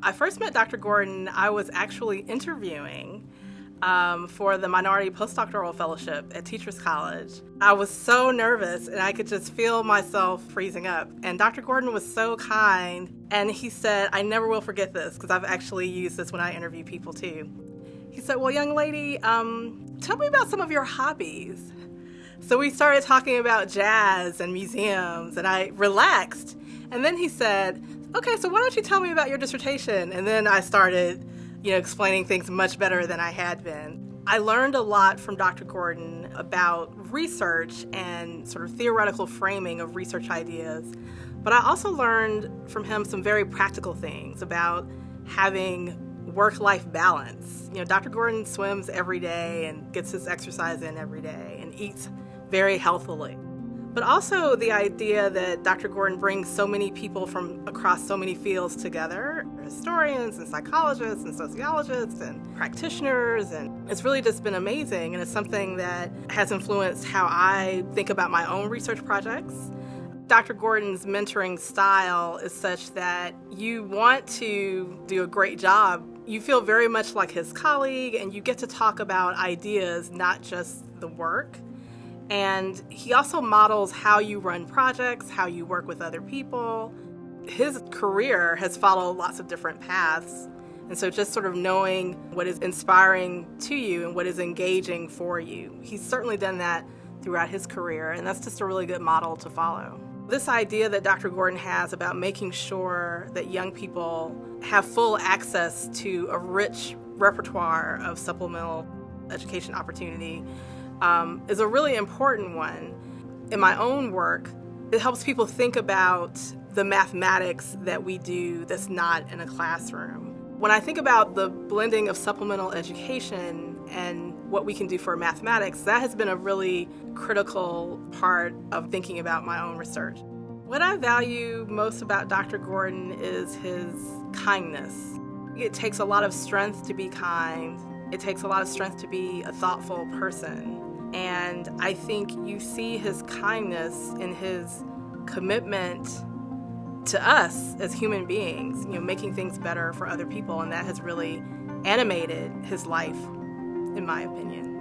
I first met Dr. Gordon, I was actually interviewing for the Minority Postdoctoral Fellowship at Teachers College. I was so nervous and I could just feel myself freezing up. And Dr. Gordon was so kind, and he said, I never will forget this, because I've actually used this when I interview people too. He said, well, young lady, tell me about some of your hobbies. So we started talking about jazz and museums, and I relaxed. And then he said, okay, so why don't you tell me about your dissertation? And then I started, explaining things much better than I had been. I learned a lot from Dr. Gordon about research and sort of theoretical framing of research ideas. But I also learned from him some very practical things about having work-life balance. Dr. Gordon swims every day and gets his exercise in every day and eats very healthily. But also the idea that Dr. Gordon brings so many people from across so many fields together, historians and psychologists and sociologists and practitioners, and it's really just been amazing, and it's something that has influenced how I think about my own research projects. Dr. Gordon's mentoring style is such that you want to do a great job. You feel very much like his colleague, and you get to talk about ideas, not just the work. And he also models how you run projects, how you work with other people. His career has followed lots of different paths. And so just sort of knowing what is inspiring to you and what is engaging for you. He's certainly done that throughout his career, and that's just a really good model to follow. This idea that Dr. Gordon has about making sure that young people have full access to a rich repertoire of supplemental education opportunity is a really important one. In my own work, it helps people think about the mathematics that we do that's not in a classroom. When I think about the blending of supplemental education and what we can do for mathematics, that has been a really critical part of thinking about my own research. What I value most about Dr. Gordon is his kindness. It takes a lot of strength to be kind. It takes a lot of strength to be a thoughtful person. And I think you see his kindness in his commitment to us as human beings, making things better for other people. And that has really animated his life, in my opinion.